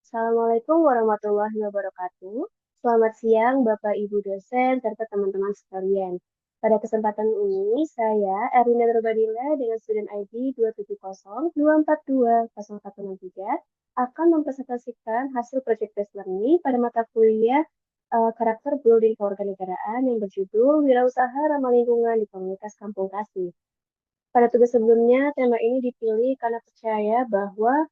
Assalamualaikum warahmatullahi wabarakatuh. Selamat siang, Bapak Ibu dosen, serta teman-teman sekalian. Pada kesempatan ini, saya Erina Nurbadila dengan student ID 27024204163 akan mempresentasikan hasil project based learning pada mata kuliah karakter building kewarganegaraan yang berjudul Wirausaha Ramah Lingkungan di Komunitas Kampung Kasih. Pada tugas sebelumnya, tema ini dipilih karena percaya bahwa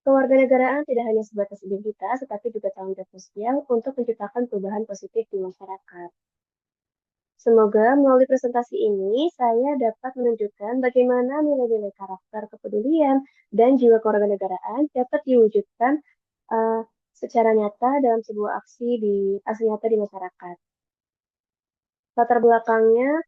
kewarganegaraan tidak hanya sebatas identitas, tetapi juga tanggung jawab sosial untuk menciptakan perubahan positif di masyarakat. Semoga melalui presentasi ini, saya dapat menunjukkan bagaimana nilai-nilai karakter kepedulian dan jiwa kewarganegaraan dapat diwujudkan uh, secara nyata dalam sebuah aksi nyata di masyarakat. Latar belakangnya,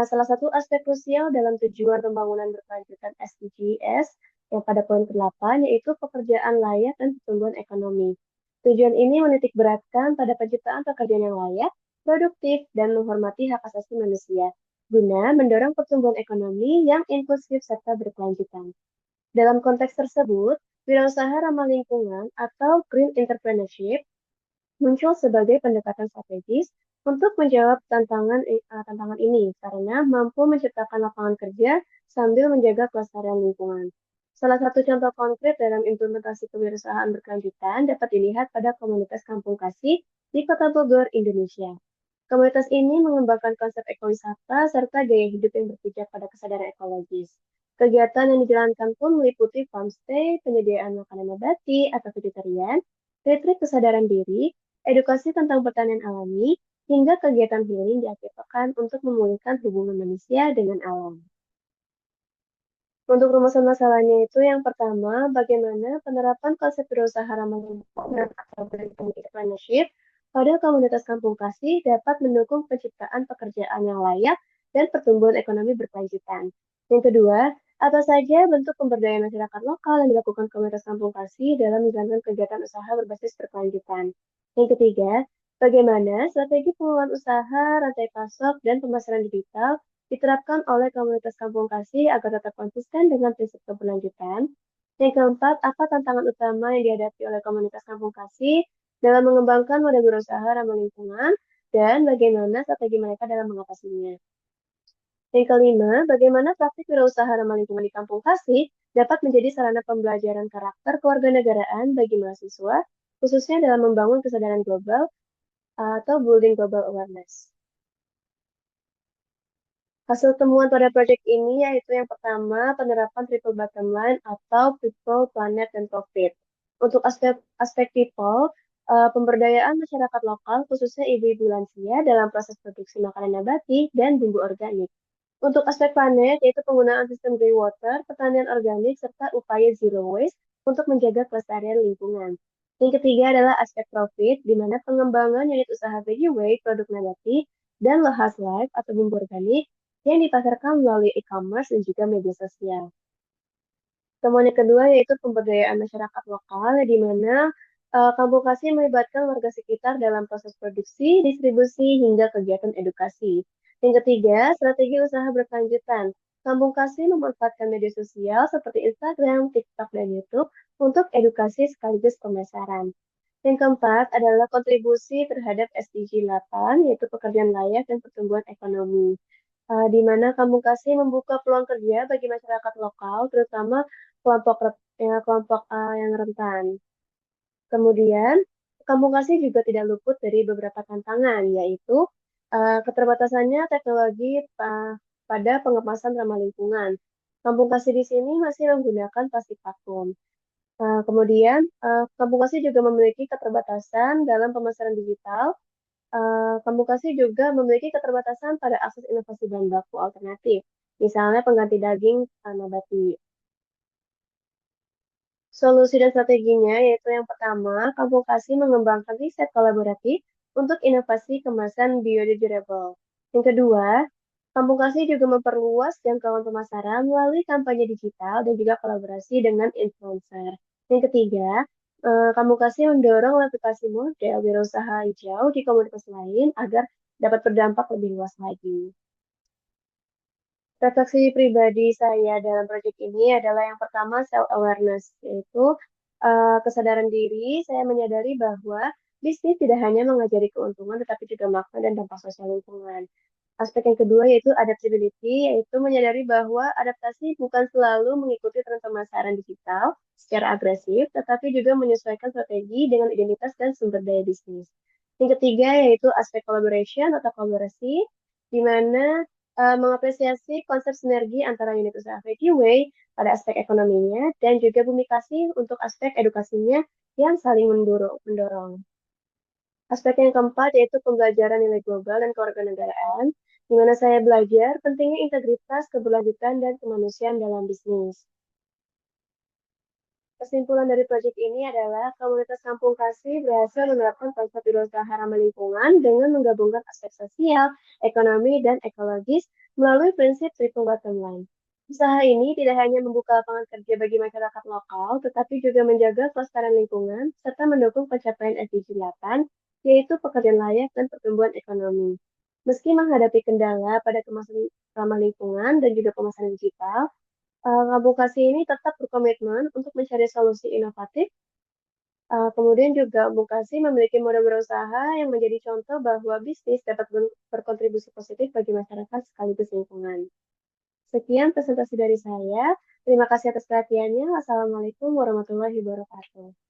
salah satu aspek krusial dalam tujuan pembangunan berkelanjutan SDGs yang pada poin ke-8 yaitu pekerjaan layak dan pertumbuhan ekonomi. Tujuan ini menitik beratkan pada penciptaan pekerjaan yang layak, produktif, dan menghormati hak asasi manusia, guna mendorong pertumbuhan ekonomi yang inklusif serta berkelanjutan. Dalam konteks tersebut, wirausaha ramah lingkungan atau green entrepreneurship muncul sebagai pendekatan strategis untuk menjawab tantangan ini karena mampu menciptakan lapangan kerja sambil menjaga kelestarian lingkungan. Salah satu contoh konkret dalam implementasi kewirausahaan berkelanjutan dapat dilihat pada komunitas Kampung Kasih di Kota Bogor, Indonesia. Komunitas ini mengembangkan konsep ekowisata serta gaya hidup yang berpijak pada kesadaran ekologis. Kegiatan yang dijalankan pun meliputi farmstay, penyediaan makanan nabati atau vegetarian, retreat kesadaran diri, edukasi tentang pertanian alami, hingga kegiatan healing di akhir pekan untuk memulihkan hubungan manusia dengan alam. Untuk rumusan masalahnya itu yang pertama, bagaimana penerapan konsep berusaha ramah lingkungan atau green entrepreneurship pada komunitas kampung kasih dapat mendukung penciptaan pekerjaan yang layak dan pertumbuhan ekonomi berkelanjutan. Yang kedua, apa saja bentuk pemberdayaan masyarakat lokal yang dilakukan komunitas kampung kasih dalam menjalankan kegiatan usaha berbasis berkelanjutan. Yang ketiga, bagaimana strategi pengelolaan usaha, rantai pasok, dan pemasaran digital diterapkan oleh komunitas Kampung Kasih agar tetap konsisten dengan prinsip keberlanjutan. Yang keempat, apa tantangan utama yang dihadapi oleh komunitas Kampung Kasih dalam mengembangkan model berusaha ramah lingkungan dan bagaimana strategi mereka dalam mengatasinya. Yang kelima, bagaimana praktik wirausaha ramah lingkungan di Kampung Kasih dapat menjadi sarana pembelajaran karakter kewarganegaraan bagi mahasiswa, khususnya dalam membangun kesadaran global atau building global awareness. Hasil temuan pada proyek ini yaitu yang pertama, penerapan triple bottom line atau people, planet, dan profit. Untuk aspek people, pemberdayaan masyarakat lokal, khususnya ibu-ibu lansia dalam proses produksi makanan nabati dan bumbu organik. Untuk aspek planet, yaitu penggunaan sistem grey water, pertanian organik, serta upaya zero waste untuk menjaga kelestarian lingkungan. Yang ketiga adalah aspek profit, di mana pengembangan unit usaha veggie way, produk nabati, dan Lohas Life atau bumbu organik yang dipasarkan melalui e-commerce dan juga media sosial. Temuan yang kedua yaitu pemberdayaan masyarakat lokal, di mana Kampung Kasih melibatkan warga sekitar dalam proses produksi, distribusi, hingga kegiatan edukasi. Yang ketiga, strategi usaha berkelanjutan. Kampung Kasih memanfaatkan media sosial seperti Instagram, TikTok, dan YouTube untuk edukasi sekaligus pemasaran. Yang keempat adalah kontribusi terhadap SDG 8, yaitu pekerjaan layak dan pertumbuhan ekonomi. Di mana Kampung Kasih membuka peluang kerja bagi masyarakat lokal, terutama kelompok yang rentan. Kemudian, Kampung Kasih juga tidak luput dari beberapa tantangan, yaitu keterbatasannya teknologi pada pengemasan ramah lingkungan. Kampung Kasih di sini masih menggunakan plastik vakum. Kemudian, Kampung Kasih juga memiliki keterbatasan dalam pemasaran digital. Kampung Kasih juga memiliki keterbatasan pada akses inovasi bahan baku alternatif, misalnya pengganti daging nabati. Solusi dan strateginya yaitu yang pertama, Kampung Kasih mengembangkan riset kolaboratif untuk inovasi kemasan biodegradable. Yang kedua, Kampung Kasih juga memperluas jangkauan pemasaran melalui kampanye digital dan juga kolaborasi dengan influencer. Yang ketiga, Kampung Kasih mendorong aplikasi model wirausaha hijau di komunitas lain agar dapat berdampak lebih luas lagi. Refleksi pribadi saya dalam proyek ini adalah yang pertama self-awareness, yaitu kesadaran diri, saya menyadari bahwa bisnis tidak hanya mengajari keuntungan, tetapi juga makna dan dampak sosial lingkungan. Aspek yang kedua yaitu adaptability, yaitu menyadari bahwa adaptasi bukan selalu mengikuti tren pemasaran digital secara agresif, tetapi juga menyesuaikan strategi dengan identitas dan sumber daya bisnis. Yang ketiga yaitu aspek collaboration atau kolaborasi, di mana mengapresiasi konsep sinergi antara unit usaha Way pada aspek ekonominya dan juga Bumi Kasih untuk aspek edukasinya yang saling mendorong. Aspek yang keempat yaitu pembelajaran nilai global dan kewarganegaraan, di mana saya belajar pentingnya integritas, keberlanjutan, dan kemanusiaan dalam bisnis. Kesimpulan dari proyek ini adalah komunitas Kampung Kasih berhasil menerapkan konsep wirausaha ramah lingkungan dengan menggabungkan aspek sosial, ekonomi, dan ekologis melalui prinsip triple bottom line. Usaha ini tidak hanya membuka lapangan kerja bagi masyarakat lokal, tetapi juga menjaga kelestarian lingkungan serta mendukung pencapaian SDG 8, yaitu pekerjaan layak dan pertumbuhan ekonomi. Meski menghadapi kendala pada kemasan ramah lingkungan dan juga pemasaran digital, Ngabukasi ini tetap berkomitmen untuk mencari solusi inovatif. Kemudian juga Ngabukasi memiliki model berusaha yang menjadi contoh bahwa bisnis dapat berkontribusi positif bagi masyarakat sekaligus lingkungan. Sekian presentasi dari saya. Terima kasih atas perhatiannya. Wassalamualaikum warahmatullahi wabarakatuh.